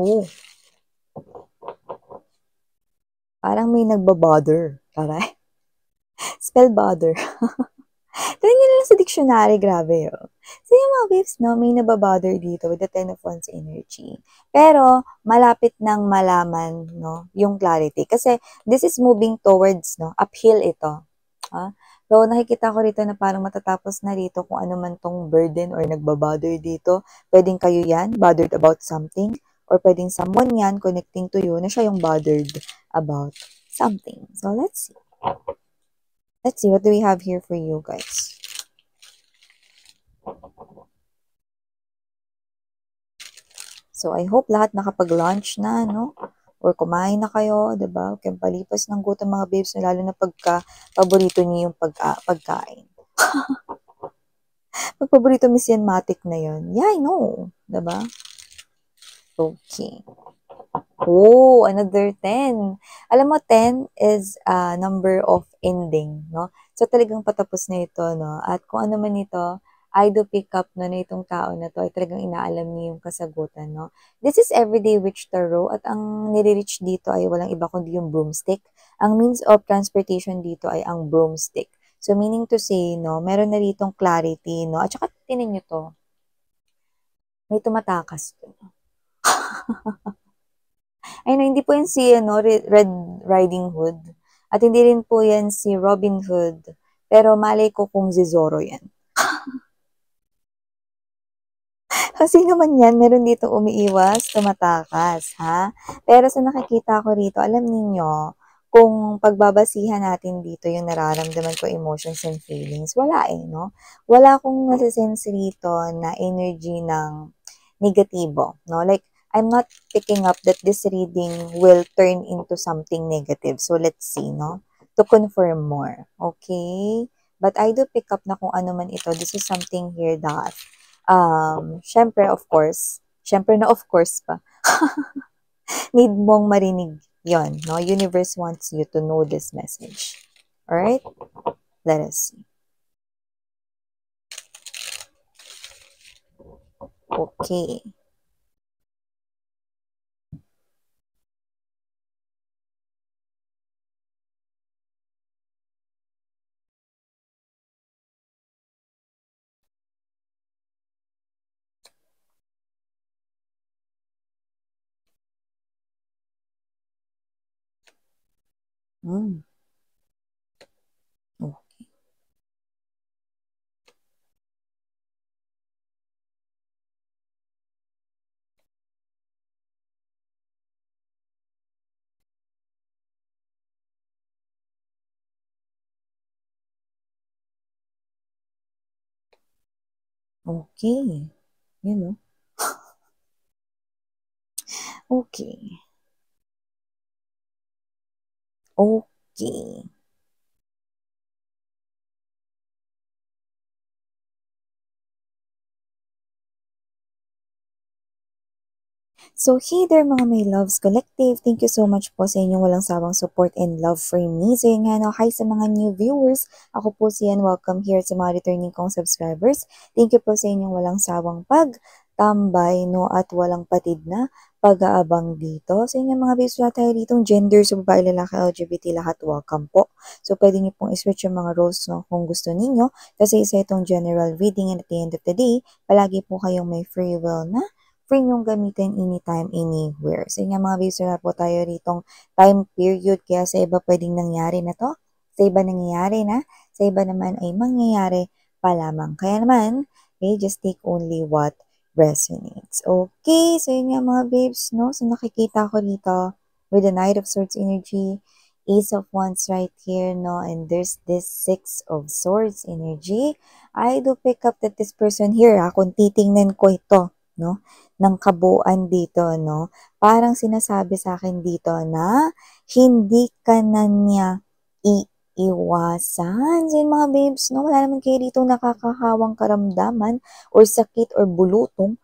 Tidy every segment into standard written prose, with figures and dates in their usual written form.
Oh, parang may nagbabother. Taray. Spell bother. Tingnan nyo lang sa dictionary, grabe yun. So yung mga babes, no, may nababother dito with the Ten of Wands energy. Pero, malapit nang malaman, no, yung clarity. Kasi, this is moving towards, no, uphill ito. So, nakikita ko rito na parang matatapos na rito kung ano man tong burden or nagbabother dito. Pwedeng kayo yan, bothered about something. Or pwedeng someone yan connecting to you na siya yung bothered about something. So, let's see. Let's see, what do we have here for you guys? So, I hope lahat nakapag-lunch na, no? Or kumain na kayo, diba? Huwag kayong palipas ng gutom mga babes, lalo na pagka paborito niyo yung pagkain. Pag paborito Miss Yanmatic na yun. Yeah, I know. Diba? Okay. Oh, another 10. Alam mo, 10 is a number of ending, no? So, talagang patapos na ito, no? At kung ano man ito, I do pick up no, na itong tao na to ay talagang inaalam niya yung kasagutan, no? This is Everyday Witch Tarot at ang nire-reach dito ay walang iba kundi yung broomstick. Ang means of transportation dito ay ang broomstick. So, meaning to say, no, meron na ditong clarity, no? At saka, tinan nyo to. May tumatakas to. Ay, no, hindi po yan si Red Riding Hood. At hindi rin po yan si Robin Hood. Pero malay ko kung si Zorro yan. Kasi naman yan, meron dito umiiwas, tumatakas, ha? Pero sa nakikita ko rito, alam niyo kung pagbabasihan natin dito yung nararamdaman ko emotions and feelings, wala no? Wala akong nasisense rito na energy ng negatibo, no? Like, I'm not picking up that this reading will turn into something negative. So, let's see, no? To confirm more, okay? But I do pick up na kung ano man ito. This is something here that syempre, of course pa, need mong marinig yon, no? Universe wants you to know this message. Alright? Let us see. Okay. Hmm. Okay. Okay. You know. Okay. Okay. So, hey there mga my loves collective. Thank you so much po sa inyong walang sawang support and love for me. So, yun nga, no, hi sa mga new viewers. Ako po si Yan. Welcome here sa mga returning kong subscribers. Thank you po sa inyong walang sawang pagtambay, no, at walang patid na pag-aabang dito. So, yun nga mga babes, wala tayo ditong gender, so babae, lalaki, LGBT, lahat welcome po. So, pwede niyo pong iswitch yung mga roles, no, kung gusto ninyo. Kasi isa itong general reading and at the end of the day, palagi po kayong may free will na free nyong gamitin anytime, anywhere. So, nga mga babes, wala po tayo ritong time period. Kaya sa iba pwedeng nangyari na to. Sa iba nangyayari na. Sa iba naman ay mangyayari pa lamang. Kaya naman, okay, just take only what resonates. Okay, so yun nga mga babes, no? So, nakikita ko dito with the Knight of Swords energy, Ace of Wands right here, no? And there's this Six of Swords energy. I do pick up that this person here, kung titingnan ko ito, no, ng kabuuan dito, no, parang sinasabi sa akin dito na hindi ka na niya iiwasan. So, yun mga babes, no, wala naman kayo dito nakakahawang karamdaman or sakit or bulutong.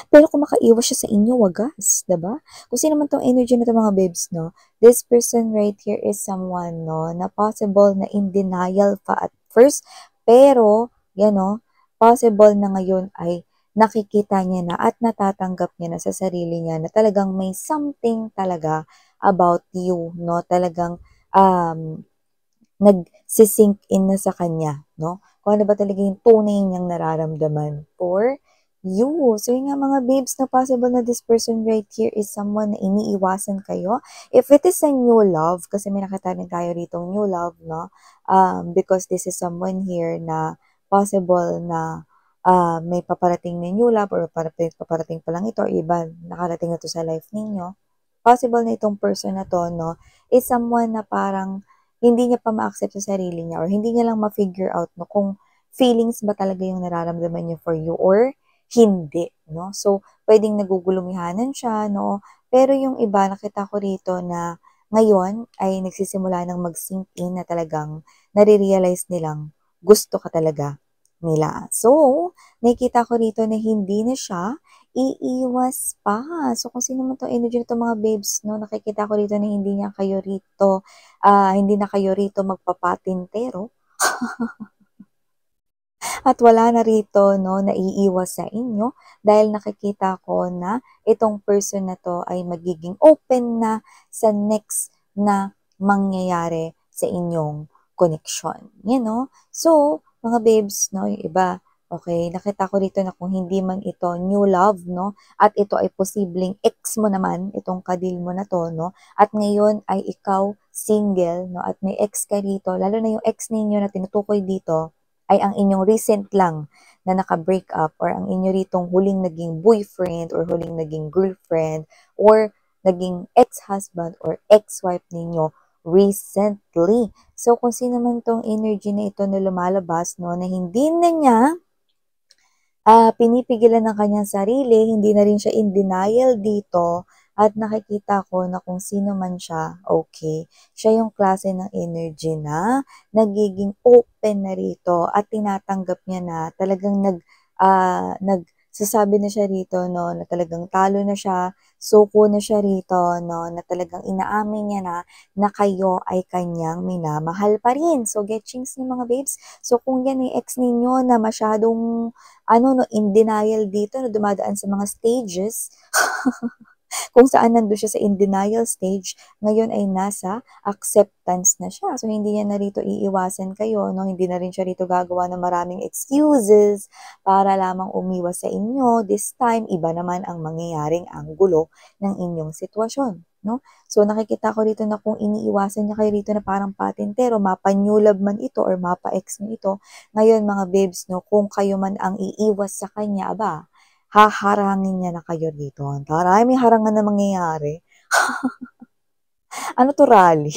Pero kung makaiwas siya sa inyo, wagas, diba? Kung sino man tong energy na to mga babes, no, this person right here is someone, no, na possible na in denial pa at first, pero, yan, no, possible na ngayon ay nakikita niya na at natatanggap niya na sa sarili niya na talagang may something talaga about you, no? Talagang nag-sink in na sa kanya, no? Kung ano ba talaga yung tunay niyang nararamdaman for you. So yun nga mga babes, na possible na this person right here is someone na iniiwasan kayo. If it is a new love, kasi may nakita rin tayo rito new love, no? Because this is someone here na possible na may paparating na new love or paparating pa lang ito, or iba nakarating na to sa life ninyo. Possible na itong person na to, no, is someone na parang hindi niya pa ma-accept sa sarili niya or hindi niya lang ma-figure out, no, kung feelings ba talaga yung nararamdaman niya for you or hindi, no? So, pwedeng nagugulumihanan siya, no? Pero yung iba, nakita ko rito na ngayon ay nagsisimula ng mag-sink in na talagang nare-realize nilang gusto ka talaga nila. So, nakita ko rito na hindi na siya iiwas pa. So, kung sino man 'tong energy nito mga babes, no, nakikita ko rito na hindi na kayo rito magpapatintero at wala na rito, no, naiiwas sa inyo dahil nakikita ko na itong person na 'to ay magiging open na sa next na mangyayari sa inyong connection. Yan, no? So, mga babes, no, yung iba, okay, nakita ko rito na kung hindi man ito new love, no, at ito ay posibleng ex mo naman, itong kadil mo na 'to, no, at ngayon ay ikaw single, no, at may ex ka rito, lalo na yung ex ninyo na tinutukoy dito, ay ang inyong recent lang na naka-break up or ang inyo ritong huling naging boyfriend or huling naging girlfriend or naging ex-husband or ex-wife ninyo recently. So, kung sino man tong energy na ito na lumalabas, no, na hindi na niya pinipigilan ng kanyang sarili, hindi na rin siya in denial dito, at nakikita ko na kung sino man siya, okay, siya yung klase ng energy na nagiging open na rito at tinatanggap niya na talagang nagsasabi na siya rito, no, na talagang talo na siya, suko na siya rito, no, na talagang inaamin niya na kayo ay kanyang minamahal pa rin. So, getchings niyo mga babes. So, kung yan ay ex ninyo na masyadong no, in denial dito na dumadaan sa mga stages, kung saan nandun siya sa in denial stage, ngayon ay nasa acceptance na siya. So, hindi niya na rito iiwasan kayo, no? Hindi na rin siya rito gagawa ng maraming excuses para lamang umiwas sa inyo. This time, iba naman ang mangyayaring anggulo ng inyong sitwasyon, no? So, nakikita ko rito na kung iniiwasan niya kayo rito na parang patintero, mapa-new love man ito or mapa-ex mo ito, ngayon mga babes, no, kung kayo man ang iiwas sa kanya, aba, haharangin niya na kayo dito. Taray, may harangan na mangyayari. Ano to, rally?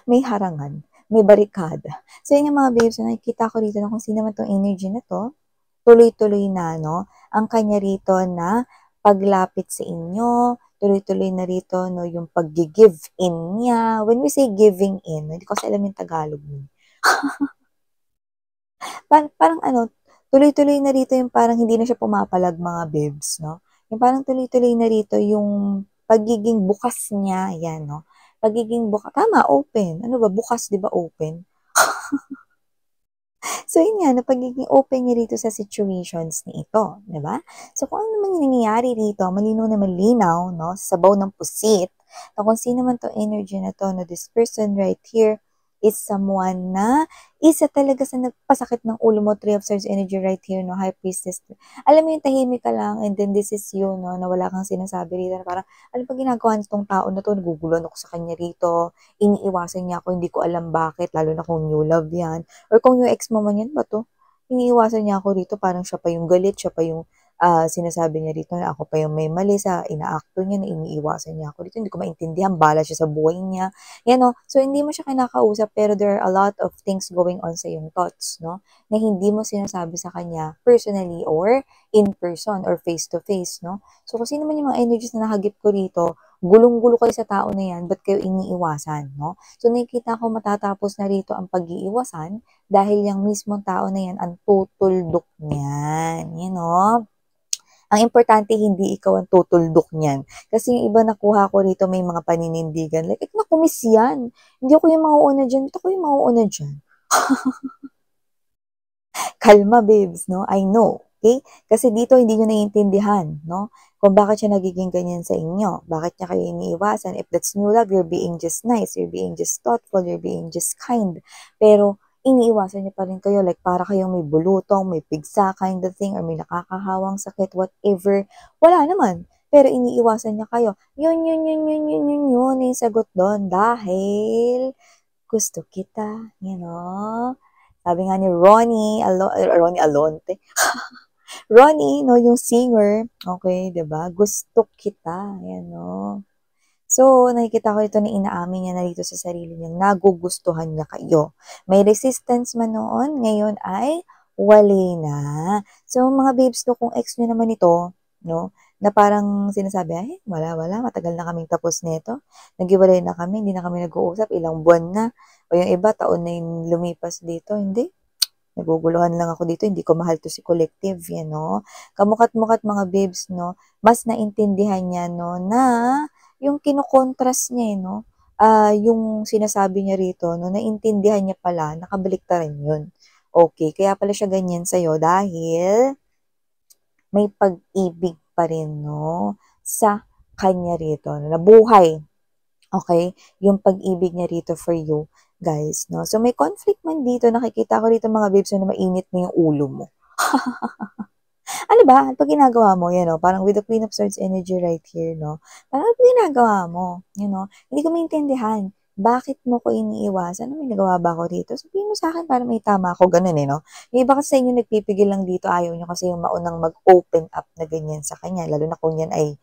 May harangan, may barikada. So, yun yung mga babes, so, nakikita ko rito na kung sino man tong energy na to, tuloy-tuloy na, no, ang kanya rito na paglapit sa inyo, tuloy-tuloy na rito, no, yung pag-give in niya. When we say giving in, hindi ko kasi alam yung Tagalog mo. Parang tuloy-tuloy na rito yung parang hindi na siya pumapalag mga babes, no? Yung parang tuloy-tuloy na rito yung pagiging bukas niya, yan, no? Pagiging bukas, tama, open. Ano ba, bukas, di ba, open? So, yun nga, na pagiging open niya rito sa situations ni ito, di ba? So, kung ano naman yung nangyayari rito, malinaw na malinaw, no? Sabaw ng pusit, na kung sino man to energy na to, no, this person right here is someone na isa talaga sa nagpasakit ng ulo mo, Three of Swords energy right here, no, High Priestess. Alam mo yung tahimik ka lang and then this is you, no, na wala kang sinasabi rito, na parang, ano pa ginagawa nitong tao na to, naguguluhan ako sa kanya rito, iniiwasan niya ako, hindi ko alam bakit, lalo na kung new love yan, or kung yung ex mo man yan ba to, iniiwasan niya ako rito, parang siya pa yung galit, siya pa yung sinasabi niya rito na ako pa yung may mali sa inaakto niya, na iniiwasan niya ako dito, hindi ko maintindihan, bala siya sa buhay niya, yan, no? So, hindi mo siya kinakausap, pero there are a lot of things going on sa yung thoughts, no? Na hindi mo sinasabi sa kanya personally or in person or face to face, no? So, kung sino man yung mga energies na nakagip ko rito, gulong-gulo kayo sa tao na yan, ba't kayo iniiwasan, no? So, nakikita ko matatapos na rito ang pag-iiwasan dahil yung mismong tao na yan ang tutuldok niyan, you know? Ang importante, hindi ikaw ang tutuldok niyan. Kasi yung iba nakuha ko rito, may mga paninindigan. Like, naku, miss yan. Hindi ako yung mauuna dyan. Ito ko yung mauuna dyan. Kalma, babes, no? I know. Okay? Kasi dito hindi nyo naiintindihan, no? Kung bakit siya nagiging ganyan sa inyo. Bakit niya kayo iniiwasan. If that's new love, you're being just nice, you're being just thoughtful, you're being just kind. Pero, iniiwasan niya pa rin kayo. Like, para kayong may bulutong, may pigsa kind of thing, or may nakakahawang sakit, whatever. Wala naman. Pero iniiwasan niya kayo. Yun, yung sagot doon. Dahil, gusto kita, you know? Sabi nga ni Ronnie Alonte, Ronnie, no, yung singer, okay, 'di ba? Gusto kita, yan, no. So, nakikita ko ito na inaamin niya na dito sa sarili niya, nagugustuhan niya kayo. May resistance man noon, ngayon ay wali na. So, mga babes, no, kung ex niyo naman ito, no, na parang sinasabi, ay, wala, matagal na kaming tapos nito. Naghiwalay na kami, hindi na kami nag-uusap, ilang buwan na. O yung iba, taon na yung lumipas dito, hindi. Naguguluhan lang ako dito, hindi ko mahal to si Collective, yan, no? Kamukat-mukat mga babes, no? Mas naintindihan niya, no, na yung kinokontrast niya, no? Yung sinasabi niya rito, no, naintindihan niya pala, nakabaliktaran yun. Okay, kaya pala siya ganyan sa'yo dahil may pag-ibig pa rin, no, sa kanya rito, no, nabuhay. Okay? Yung pag-ibig niya rito for you, guys, no? So, may conflict man dito. Nakikita ko dito mga babes na mainit na yung ulo mo. Ano ba? Ano pa ginagawa mo? Yan, no? Parang with the Queen of Swords energy right here, no? Parang ano pa ginagawa mo? You know? Hindi ko maintindihan. Bakit mo ko iniiwasan? Ano may nagawa ba ako dito? Sabihin mo sa akin para may tama ako. Ganun eh, no? Yung iba kasi sa inyo nagpipigil lang dito. Ayaw nyo kasi yung maunang mag-open up na ganyan sa kanya. Lalo na kung yan ay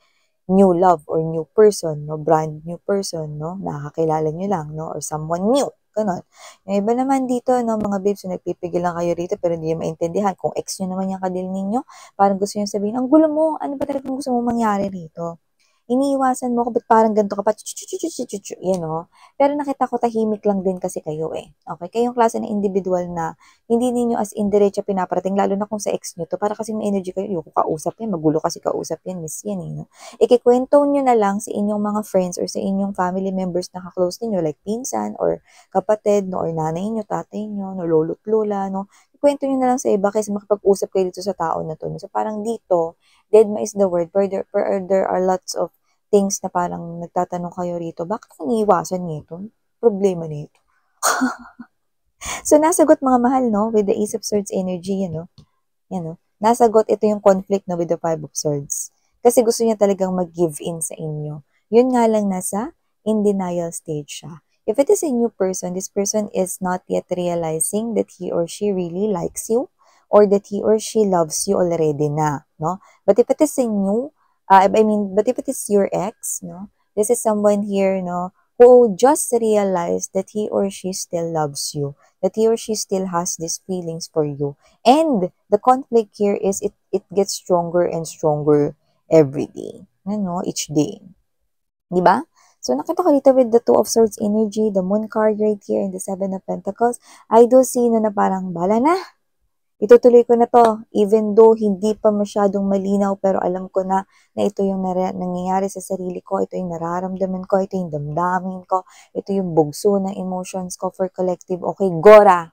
new love or new person, no? Brand new person, no? Nakakilala nyo lang, no? Or someone new. Ganon. Yung iba naman dito, no, mga babes, so nagpipigil lang kayo rito pero hindi nyo maintindihan. Kung ex nyo naman yung kadil ninyo, parang gusto nyo sabihin, ang gulo mo, ano ba talaga gusto mo mangyari rito? Iniiwasan mo ko, ba't parang ganito ka pa, you know? Pero nakita ko tahimik lang din kasi kayo eh. Okay? Kayong klase na individual na hindi ninyo as in diretso pinaparating, lalo na kung sa ex nyo to, para kasi may energy kayo, yung kausap yan, magulo kasi kausap yan, miss yan eh. No? Ikikwento nyo na lang sa inyong mga friends or sa inyong family members na kaklose ninyo, like pinsan or kapatid, no, or nanay nyo, tatay nyo, no, lolo't lola, no, ikwento nyo na lang sa iba kasi makapag-usap kayo dito sa tao na to. No? So parang dito, deadma is the word, where there are lots of things na parang nagtatanong kayo rito, bakit iniiwasan nito? Problema nito. So, nasagot mga mahal, no? With the Ace of Swords energy, you know? Yan, no? Nasagot ito yung conflict, no? With the Five of Swords. Kasi gusto niya talagang mag-give in sa inyo. Yun nga lang nasa in denial stage siya. If it is a new person, this person is not yet realizing that he or she really likes you or that he or she loves you already na, no? But if it is a new but if it is your ex, no, this is someone here, no, who just realized that he or she still loves you, that he or she still has these feelings for you. And the conflict here is it gets stronger and stronger every day, each day. Di ba? So, nakita ko dito with the Two of Swords energy, the Moon card right here, and the Seven of Pentacles, I do see na parang bala na. Itutuloy ko na to, even though hindi pa masyadong malinaw, pero alam ko na ito yung nangyayari sa sarili ko, ito yung nararamdaman ko, ito yung damdamin ko, ito yung bugso ng emotions ko for collective. Okay, gora,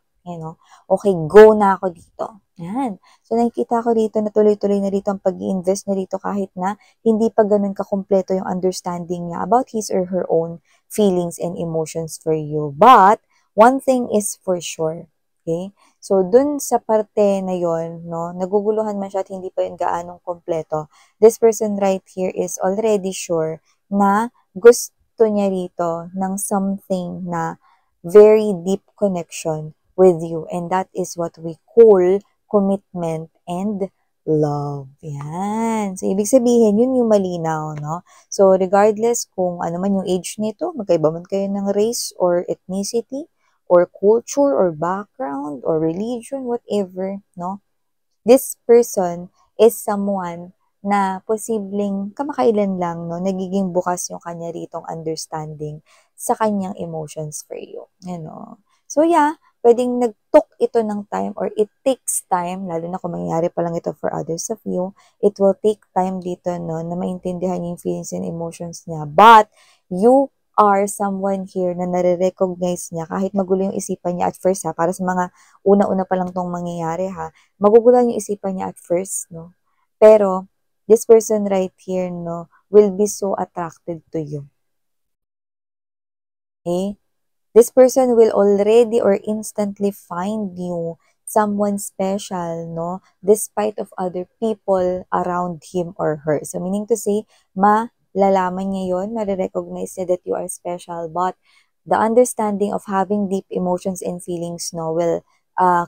okay, go na ako dito. Yan. So, nakikita ko dito na tuloy-tuloy na dito ang pag-i-invest na dito kahit na hindi pa ganun kakumpleto yung understanding niya about his or her own feelings and emotions for you. But, one thing is for sure, okay? So, dun sa parte na yon, no, naguguluhan man siya at hindi pa yun gaanong kompleto. This person right here is already sure na gusto niya rito ng something na very deep connection with you. And that is what we call commitment and love. Yan. So, ibig sabihin, yun yung malinaw, no? So, regardless kung ano man yung age nito, magkaiba man kayo ng race or ethnicity, or culture, or background, or religion, whatever, no? This person is someone na posibleng kamakailan lang, no? Nagiging bukas yung kanya ritong understanding sa kanyang emotions for you. So, yeah, pwedeng nag-took ito ng time or it takes time, lalo na kung mangyayari pa lang ito for others of you, it will take time dito, no, na maintindihan yung feelings and emotions niya. But, you are someone here na nare-recognize niya kahit magulo yung isipan niya at first ha, para sa mga una-una pa lang tong mangyayari ha, magugulo yung isipan niya at first, no? Pero, this person right here, no, will be so attracted to you. Okay? This person will already or instantly find you someone special, no? Despite of other people around him or her. So, meaning to say, malalaman niya yun, marirecognize niya that you are special, but the understanding of having deep emotions and feelings, no, will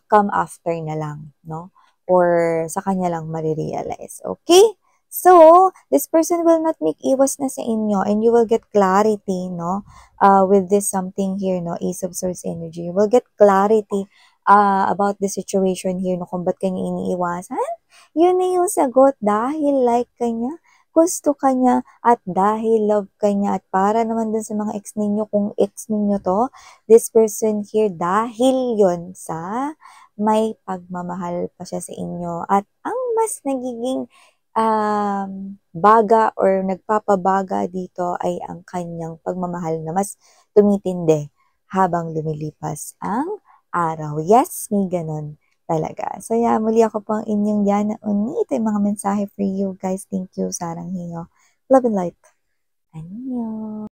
come after na lang, no? Or sa kanya lang marirealize. Okay? So, this person will not make iwas na sa inyo and you will get clarity, no? With this something here, no, Ace of Swords energy. We'll get clarity about the situation here, no, kung ba't kanya iniiwasan. Yun na yung sagot, dahil like kanya, gusto kanya, at dahil love kanya, at para naman dun sa mga ex ninyo, kung ex ninyo to, this person here, dahil yon sa may pagmamahal pa siya sa inyo. At ang mas nagiging baga or nagpapabaga dito ay ang kanyang pagmamahal na mas tumitindi habang lumilipas ang araw. Yes, may ganun talaga. So yeah, muli ako po ang inyong Yana Uni. Ito yung mga mensahe for you guys. Thank you, Sarang Hiyo. Love and light. Annyeong.